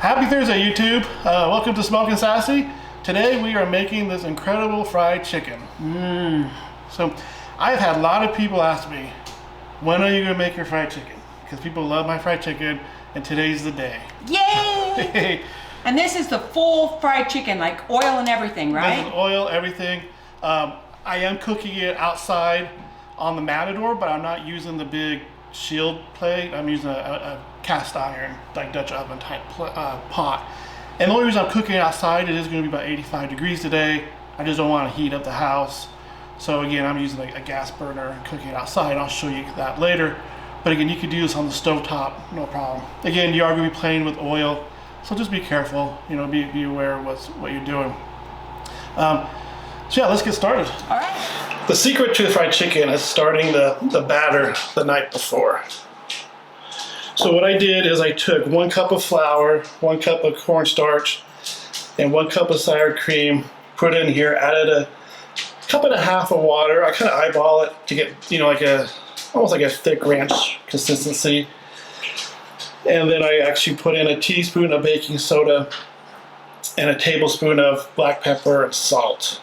Happy Thursday, YouTube. Welcome to Smokin' Sassy. Today we are making this incredible fried chicken. So I've had a lot of people ask me, when are you gonna make your fried chicken? Because people love my fried chicken and today's the day. Yay! And this is the full fried chicken, like oil and everything, right? This is oil, everything. I am cooking it outside on the Matador, but I'm not using the big shield plate. I'm using a cast iron, like Dutch oven type pot. And the only reason I'm cooking it outside, it is going to be about 85 degrees today. I just don't want to heat up the house. So again, I'm using a gas burner and cooking it outside. I'll show you that later. But again, you could do this on the stovetop, no problem. Again, you are going to be playing with oil, so just be careful. You know, be aware of what you're doing. So yeah, let's get started. All right. The secret to the fried chicken is starting the batter the night before. So what I did is I took 1 cup of flour, 1 cup of cornstarch, and 1 cup of sour cream, put it in here, added a cup and a half of water. I kind of eyeball it to get, you know, almost like a thick ranch consistency. And then I actually put in a teaspoon of baking soda and a tablespoon of black pepper and salt.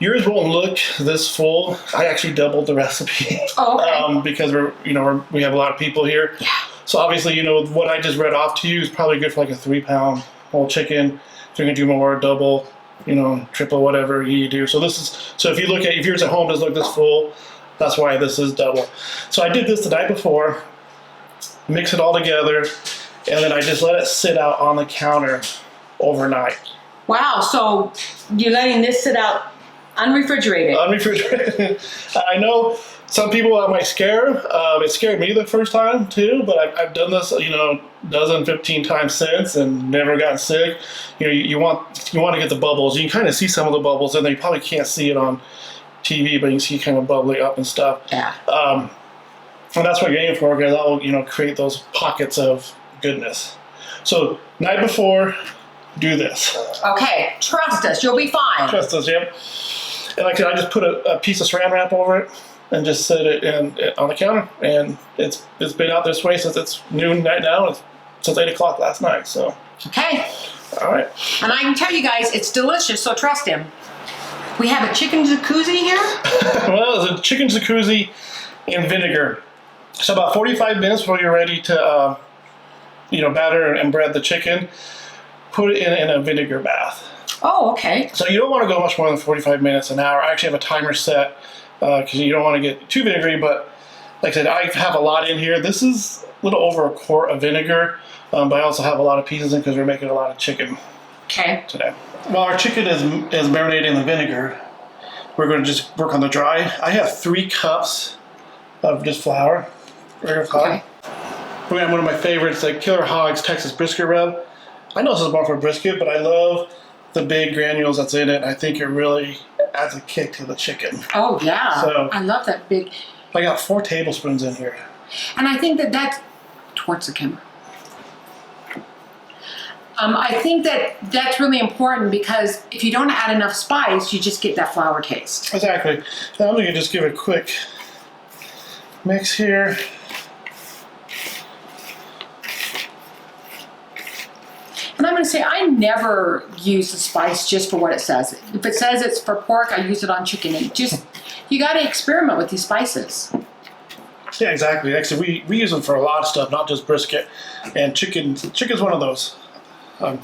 Yours won't look this full. I actually doubled the recipe. Oh, okay. Because we have a lot of people here. Yeah. So obviously, you know, what I just read off to you is probably good for like a 3-pound whole chicken. If you're gonna do more, double, you know, triple, whatever you do. So if yours at home doesn't look this full, that's why this is double. So I did this the night before, mix it all together, and then I just let it sit out on the counter overnight. Wow, so you're letting this sit out unrefrigerated? Unrefrigerated. I know some people that might scare. It scared me the first time too, but I've done this, you know, 15 times since and never gotten sick. You know, you want to get the bubbles. You can kind of see some of the bubbles in there. You probably can't see it on TV, but you can see kind of bubbling up and stuff. Yeah. And that's what you're aiming for, because that will, you know, create those pockets of goodness. So night before, do this. Okay, trust us, you'll be fine. Trust us, yep. And like I said, I just put a piece of saran wrap over it and just set it on the counter. And it's been out this way since it's noon right now. Since 8 o'clock last night. So. Okay. All right. And I can tell you guys, it's delicious, so trust him. We have a chicken jacuzzi here. Well, it's a chicken jacuzzi in vinegar. So about 45 minutes before you're ready to, you know, batter and bread the chicken, put it in a vinegar bath. Oh, okay. So you don't want to go much more than 45 minutes, an hour. I actually have a timer set because you don't want to get too vinegary, but like I said, I have a lot in here. This is a little over a quart of vinegar, but I also have a lot of pieces in because we're making a lot of chicken today. While our chicken is marinating in the vinegar, we're going to just work on the dry. I have 3 cups of just flour, regular flour. Okay. We have one of my favorites, like Killer Hogs Texas brisket rub. I know this is more for brisket, but I love the big granules that's in it. I think it really adds a kick to the chicken. Oh, yeah. So, I love that big. I got 4 tablespoons in here. And I think that's towards the camera. I think that's really important, because if you don't add enough spice, you just get that flour taste. Exactly. Now I'm going to just give it a quick mix here. And I'm going to say, I never use the spice just for what it says. If it says it's for pork, I use it on chicken. And you got to experiment with these spices. Yeah, exactly. Actually, we use them for a lot of stuff, not just brisket. And chicken's one of those. Like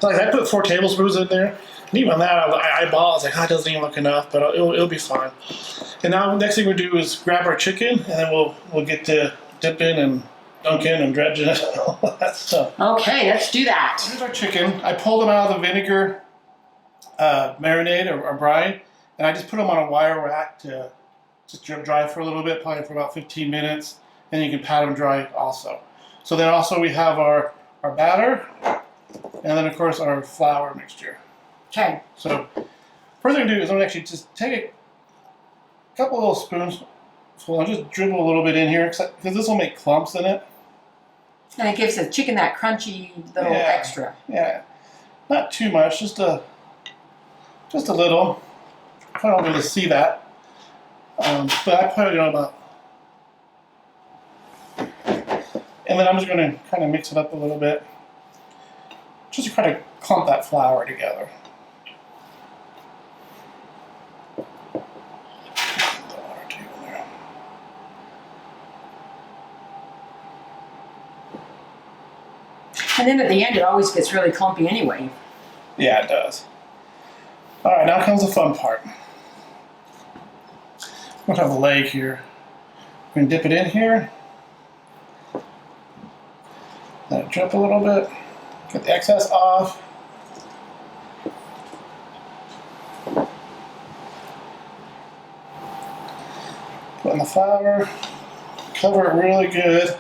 I put 4 tablespoons in there. And even that, I eyeball. I was like, oh, it doesn't even look enough, but it'll be fine. And now next thing we'll do is grab our chicken, and then we'll get to dipping and dunking and dredging and all that stuff. Okay, let's do that. Here's our chicken. I pulled them out of the vinegar marinade or brine, and I just put them on a wire rack to just dry for a little bit, probably for about 15 minutes, and then you can pat them dry also. So then also we have our batter, and then of course our flour mixture. Okay. So first thing to do is I'm gonna actually just take a couple little spoons full and just dribble a little bit in here, because this will make clumps in it. And it gives the chicken that crunchy little extra. Yeah, not too much, just a little. I don't really see that, but I put it on about. And then I'm just going to kind of mix it up a little bit. just to kind of clump that flour together. And then at the end, it always gets really clumpy anyway. Yeah, it does. All right, now comes the fun part. We'll have a leg here. We're gonna dip it in here. Let it drip a little bit. Get the excess off. Put in the flour. Cover it really good.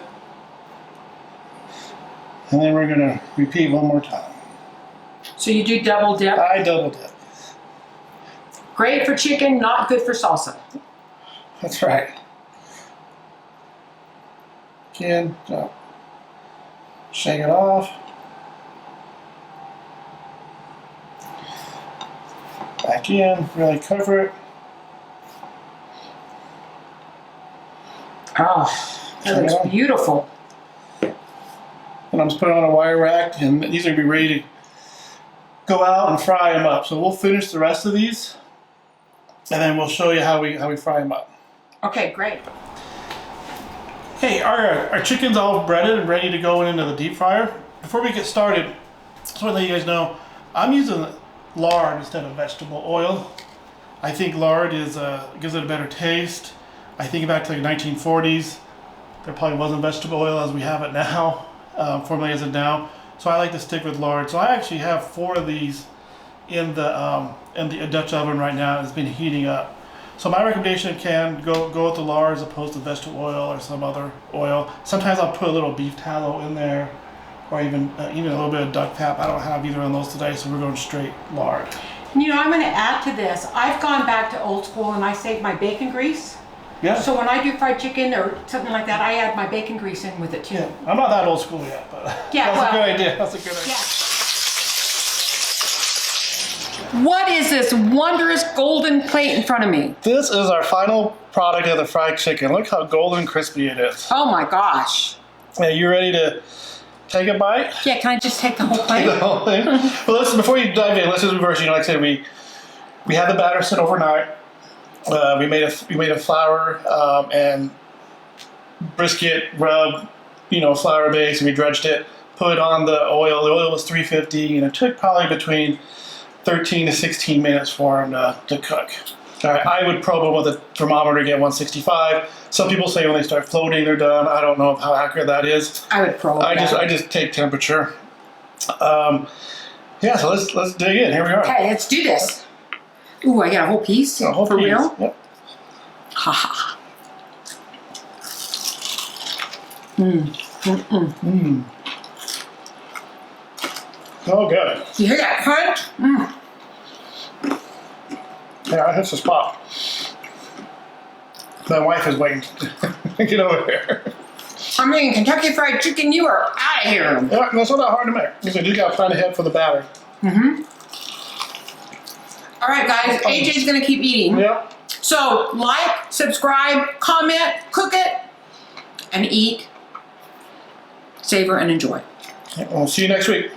And then we're gonna repeat one more time. So you do double dip. I double dip. Great for chicken, not good for salsa. That's right. Again, shake it off. Back in, really cover it. Oh, that looks beautiful. And I'm just putting on a wire rack, and these are gonna be ready to go out and fry them up. So we'll finish the rest of these, and then we'll show you how we fry them up. Okay, great. Hey, our chicken's all breaded and ready to go into the deep fryer. Before we get started, I just want to let you guys know I'm using lard instead of vegetable oil. I think lard is gives it a better taste. I think back to the 1940s, there probably wasn't vegetable oil as we have it now. Formulated as it now, so I like to stick with lard. So I actually have 4 of these in the Dutch oven right now. It's been heating up. So my recommendation can go with the lard as opposed to vegetable oil or some other oil. Sometimes I'll put a little beef tallow in there, or even a little bit of duck fat. I don't have either of those today, so we're going straight lard. You know, I'm going to add to this. I've gone back to old school and I save my bacon grease. Yeah. So when I do fried chicken or something like that, I add my bacon grease in with it too. Yeah. I'm not that old school yet, but Yeah, that's well, a good idea. That's a good idea. Yeah. What is this wondrous golden plate in front of me? This is our final product of the fried chicken. Look how golden and crispy it is. Oh my gosh. Are you ready to take a bite? Yeah, can I just take the whole plate? The whole thing. Well, before you dive in, let's just reverse. Like I said, we had the batter sit overnight. We made a flour and brisket rub, flour base, and we dredged it. Put on the oil. The oil was 350, and it took probably between 13 to 16 minutes for them to cook. All right, I would probe them with a thermometer to get 165. Some people say when they start floating, they're done. I don't know how accurate that is. I would probe. I just take temperature. Yeah, so let's dig in. Here we are. Okay, let's do this. Ooh, I got a whole piece. A whole for piece. real? Yep. Ha ha. Oh, good. You hear that crunch? Yeah, that hits the spot. My wife is waiting to get over here. I mean, Kentucky Fried Chicken, you are out of here. Yeah, that's not that hard to make. Because you got to plan ahead for the batter. All right, guys. AJ's going to keep eating. Yep. So, like, subscribe, comment, cook it, and eat, savor, and enjoy. We'll see you next week.